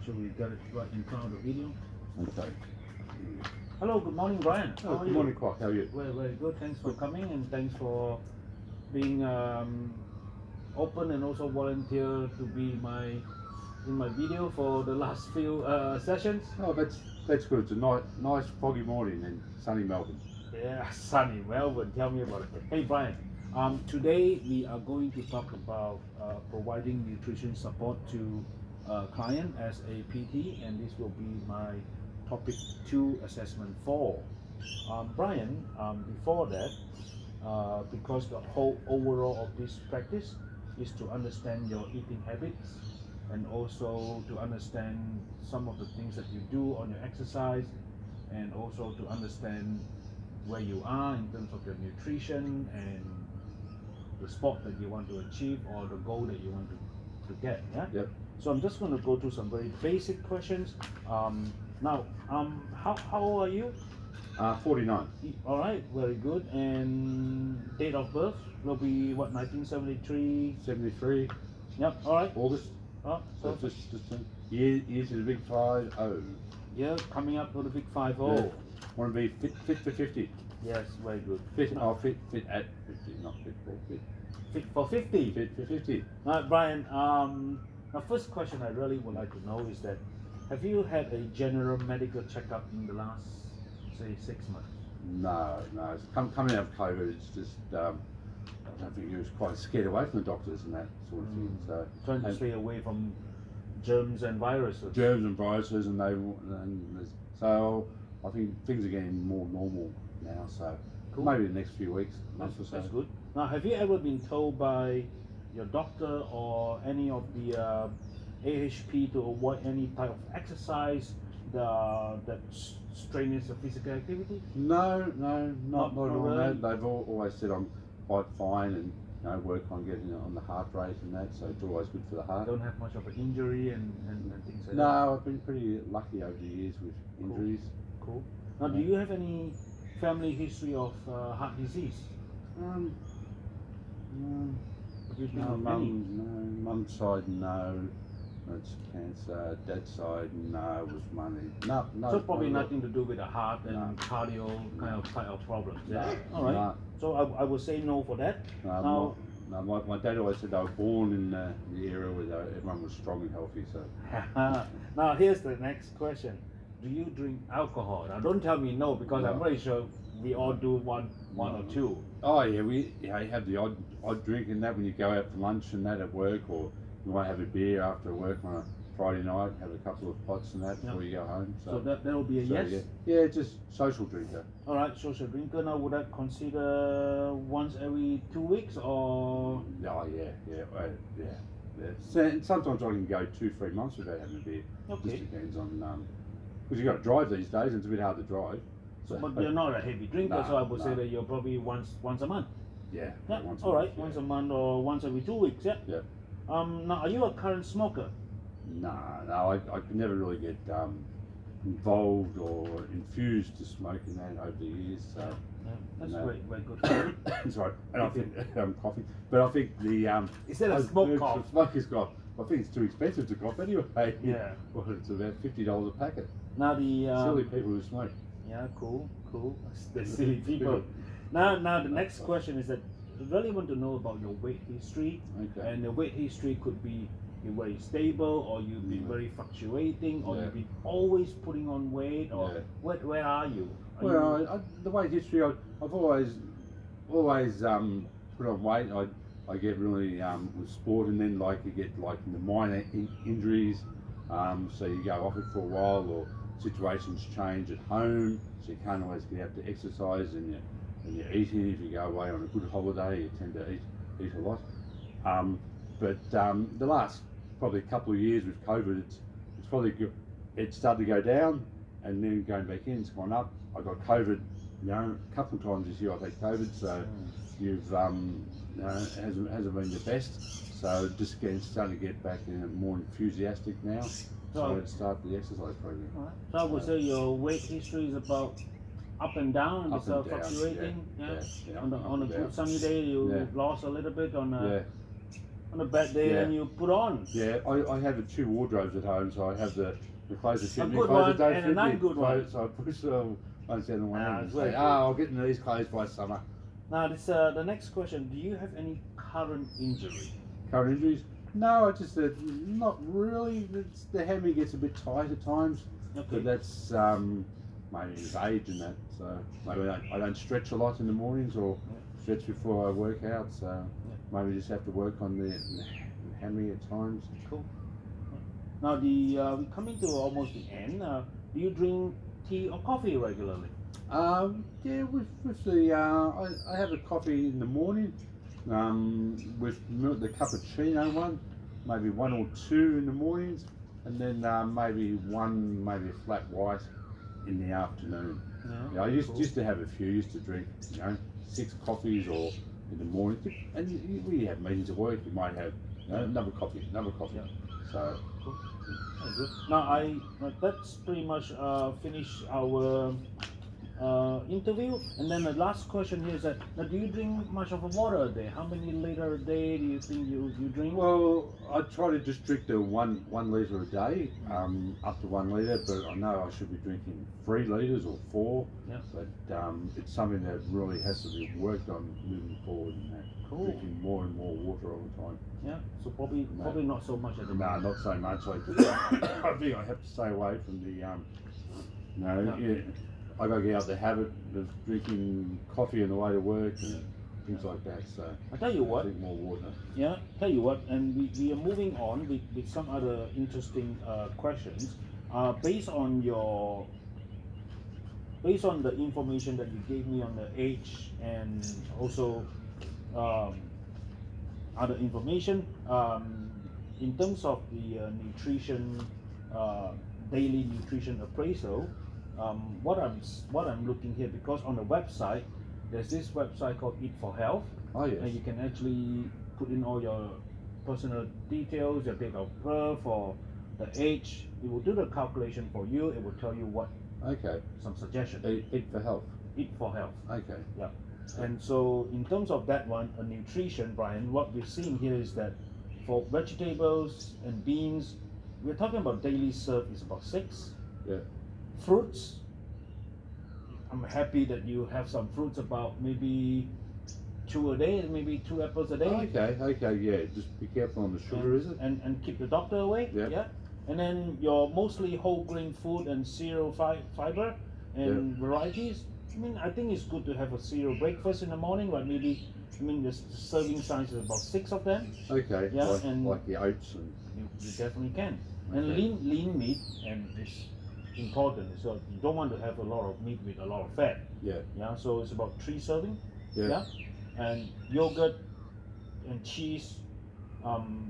Should we get it right in front of the video? Okay. Hello, good morning, Brian. How are Good you? morning, Kwok. How are you? Very, very good. Thanks for coming and thanks for being open and also volunteer to be in my video for the last few sessions. Oh, that's good. It's a nice foggy morning in sunny Melbourne. Yeah, sunny Melbourne. Tell me about it. Hey, Brian. Today we are going to talk about providing nutrition support to a client as a PT, and this will be my topic 2 assessment 4. Brian, before that, because the whole overall of this practice is to understand your eating habits and also to understand some of the things that you do on your exercise, and also to understand where you are in terms of your nutrition and the sport that you want to achieve or the goal that you want to get. Yeah. Yep. So I'm just going to go through some very basic questions. Now, how old are you? 49. All right, very good. And date of birth will be what, 1973? 73. Yep. All right. August. Oh, So just years to the big 50. yeah, coming up to the big 50. Yeah. Want to be fit for 50. Yes, very good. Fit at 50, not fit for 50. Fit for 50. Fit for 50. Brian, the first question I really would like to know is that, have you had a general medical checkup in the last, say, 6 months? No. It's coming out of COVID, it's just, I don't think he was quite scared away from the doctors and that sort of thing. So trying to stay away from germs and viruses. Germs and viruses, so I think things are getting more normal now. So Cool. maybe the next few weeks, months or so. That's good. Now, have you ever been told by your doctor or any of the AHP to avoid any type of exercise that strenuous of physical activity? No, not at all. really? They've always said I'm quite fine and work on getting on the heart rate and that, so it's always good for the heart. Don't have much of an injury and things like that? No, I've been pretty lucky over the years with injuries. Cool. Now, do you have any family history of heart disease? No, Do you think of any? Mum's side, no. It's cancer. Dad's side, no. Was money. No. So probably not nothing to do with the heart and cardio type of problems. Yeah. No, All right. no. So I would say no for that. No, my dad always said they were born in the era where everyone was strong and healthy. So Now here's the next question: do you drink alcohol? Now don't tell me no, because I'm pretty sure we all do one or two. Oh yeah, you have the odd drink and that when you go out for lunch and that at work, or you might have a beer after work on a Friday night, have a couple of pots and that before you go home. So that will be a yes? Yeah, just social drinker. All right, social drinker. Now would I consider once every 2 weeks or? Oh yeah. Sometimes I can go 2-3 months without having a beer. Okay. Just depends on because you got to drive these days and it's a bit hard to drive. So, but you're not a heavy drinker, No, so I would say no. that you're probably once a month. Yeah. Yeah. Once a All right, month, once a month or once every 2 weeks. Yeah. Yeah. Now, are you a current smoker? No, I could never really get involved or infused to smoking that over the years. So Yeah, that's very good. sorry, and I think coffee, but I think the Is that a smoke cough? Smoker's cough. I think it's too expensive to cough anyway. Yeah. Well, it's about $50 a packet. Now the Silly people who smoke. Yeah, cool. The silly people. Now the next question is that I really want to know about your weight history. Okay. And the weight history could be you're very stable, or you've been very fluctuating, or you've been always putting on weight, or where are you? The weight history, I've always put on weight. I get really with sport, and then you get the minor injuries. So you go off it for a while, or situations change at home, so you can't always get out to exercise, and you're eating. If you go away on a good holiday, you tend to eat a lot. But the last probably couple of years with COVID, it's probably good. It started to go down, and then going back in, it's gone up. I got COVID, a couple of times this year I've had COVID, so you've hasn't been the best. So just starting to get back more enthusiastic now. So let's start the exercise program. Right. So I would say your weight history is about up and down, Up it's and down, fluctuating. yeah. On a good sunny day, you lost a little bit. On a on a bad day, Yeah. then you put on Yeah, I have the 2 wardrobes at home, so I have the clothes that fit a me, good clothes one that don't and fit a not me. good one. So I push them once down the one end and It's very say, good. I'll get into these clothes by summer. Now, this the next question: do you have any current injury? Current injuries? No, I just not really. The hammy gets a bit tight at times, Okay. but that's maybe his age and that. So maybe I don't stretch a lot in the mornings or stretch before I work out. So maybe just have to work on the hammy at times. Cool. Now, we're coming to almost the end. Do you drink tea or coffee regularly? Yeah, with the I have a coffee in the morning, with milk, the cappuccino one, maybe 1 or 2 in the mornings, and then maybe a flat white in the afternoon. Yeah, I used to have a few. Used to drink 6 coffees or in the morning, and we have meetings at work. You might have another coffee. Yeah. So. Cool. Very good. Now, that's pretty much finished our interview, and then the last question here is that now, do you drink much of a water a day? How many liter a day do you think you drink? Well, I try to just drink the one litre a day, up to 1 litre, but I know I should be drinking 3 litres or 4. Yeah. But it's something that really has to be worked on moving forward. And that. Cool. Drinking more and more water all the time. Yeah. So probably not so much at the No, moment. not so much. I think I have to stay away from the I got to get out the habit of drinking coffee on the way to work and things like that. So I tell you what. Drink more water. Yeah. Tell you what, and we are moving on with some other interesting questions. Based on the information that you gave me on the age and also other information, in terms of the nutrition, daily nutrition appraisal, what I'm looking here, because on the website there's this website called Eat for Health. Oh yes. And you can actually put in all your personal details, your date of birth or the age. It will do the calculation for you. It will tell you what some suggestions. Eat for Health. Eat for Health. Okay. Yeah. And so in terms of that one, a nutrition, Brian, what we're seeing here is that for vegetables and beans, we're talking about daily serve is about 6. Yeah. Fruits, I'm happy that you have some fruits, about maybe 2 a day, maybe 2 apples a day. Okay, yeah. Just be careful on the sugar, is it? And keep the doctor away. Yeah. And then your mostly whole grain food and cereal fiber and varieties. I mean, I think it's good to have a cereal breakfast in the morning, but maybe, the serving size is about 6 of them. Okay. Yeah, like the oats and. You definitely can. And lean meat, and it's important. So you don't want to have a lot of meat with a lot of fat. Yeah. Yeah. So it's about 3 serving. Yeah. And yogurt and cheese,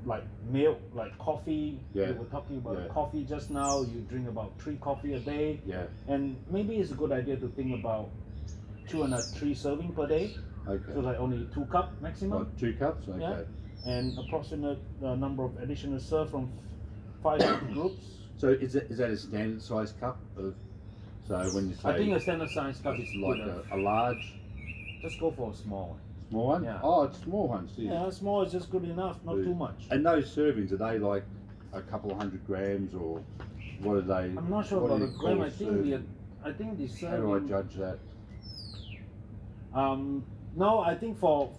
like milk, like coffee. Yeah. We were talking about coffee just now. You drink about 3 coffee a day. Yeah. And maybe it's a good idea to think about 2 and 3 serving per day. Okay. So like only 2 cup maximum. Like 2 cups. Okay. Yeah. And approximate number of additional serve from 5 groups. So is that a standard size cup of? So when you say. I think a standard size cup is like a large. Just go for a small one. Small one? Yeah. Oh, it's small ones. Yeah, small is just good enough, not too much. And those servings, are they like a couple of 100 grams or what are they? I'm not sure about the gram. I think the serving. How do I judge that? No, I think for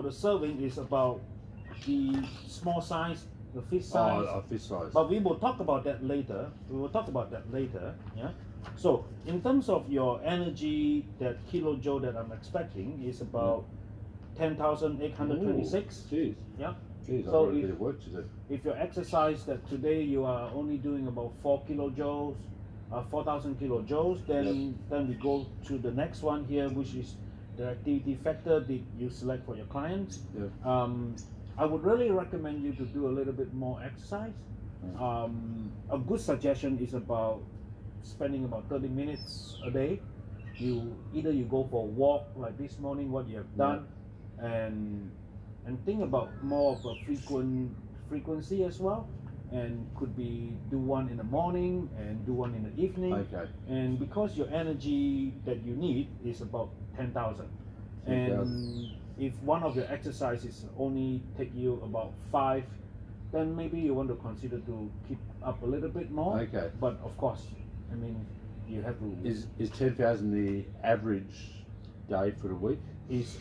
the serving is about the small size, the fish size. Oh, fish size. But we will talk about that later. Yeah. So in terms of your energy, that kilojoule that I'm expecting is about 10,826. Jeez. Yeah. Jeez, So I've got a bit of work to do. If your exercise that today you are only doing about 4 kilojoules, 4,000 kilojoules, then we go to the next one here, which is the activity factor that you select for your clients. Yeah. I would really recommend you to do a little bit more exercise. A good suggestion is about spending about 30 minutes a day. You go for a walk like this morning, what you have done, and think about more of a frequency as well, and could be do one in the morning and do one in the evening. Okay. And because your energy that you need is about 10,000, and if one of your exercises only take you about 5, then maybe you want to consider to keep up a little bit more. Okay. But of course, I mean, you have to. Is 10,000 the average day for the week? Is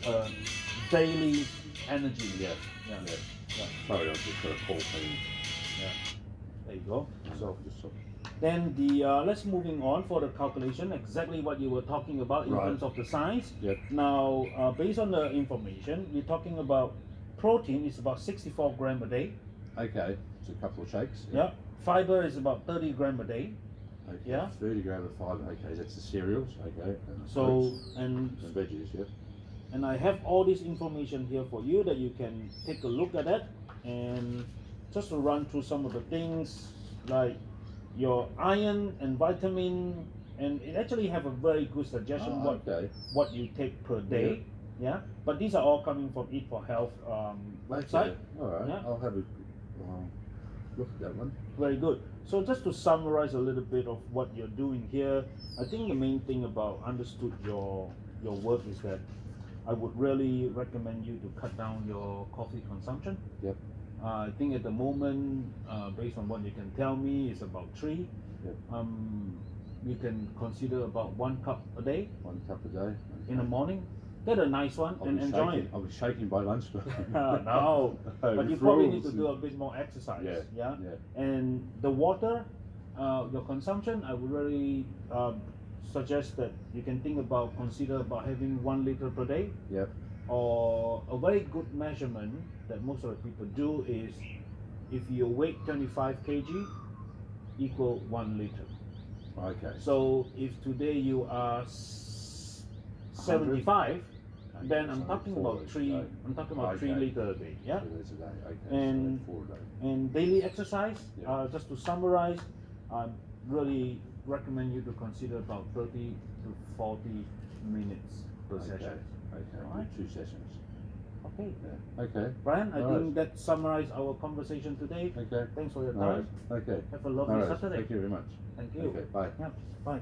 daily energy. Yeah. Yeah. Yeah. Yeah. Sorry, I've just got a call from you. Yeah. There you go. So Just then the let's moving on for the calculation. Exactly what you were talking about in Right. terms of the size. Yep. Now, based on the information, we're talking about protein is about 64 gram a day. Okay, it's a couple of shakes. Yeah. Fiber is about 30 gram a day. Okay. Yeah. 30 gram of fibre. Okay, that's the cereals. Okay. And the So fruits and and veggies. Yep. and I have all this information here for you that you can take a look at it, and just to run through some of the things like your iron and vitamin, and it actually have a very good suggestion Oh, okay. what you take per day. Yeah, but these are all coming from Eat for Health website. Okay. All right. Yeah. I'll have a look at that one. Very good. So just to summarize a little bit of what you're doing here, I think the main thing about understood your work is that I would really recommend you to cut down your coffee consumption. Yep. I think at the moment, based on what you can tell me, it's about 3. Yep. You can consider about 1 cup a day 1 cup a day. in the morning. Get a nice one and enjoy it. I'll be shaking by lunchtime. No, but you probably need to do a bit more exercise. Yeah, Yeah. yeah. And the water, your consumption, I would really suggest that you can think about consider about having 1 liter per day. Yep. Or a very good measurement that most of the people do is if your weight 25 kg equal 1 liter. Okay. So if today you are 75, then I'm So talking 4 about liters a 3. day. I'm talking about 3 Okay. liter a day. Yeah. 3 liters a day. Okay. And- so 4 a day. And daily exercise. Yeah. Just to summarize, I really recommend you to consider about 30 to 40 minutes per session. Okay. Alright. 2 sessions. Okay. Yeah. Okay. Brian, I Alright. think that summarized our conversation today. Okay. Thanks for your All right. time. Okay. Have a lovely All right. Saturday. Thank you very much. Thank you. Okay. Bye. Yeah, bye.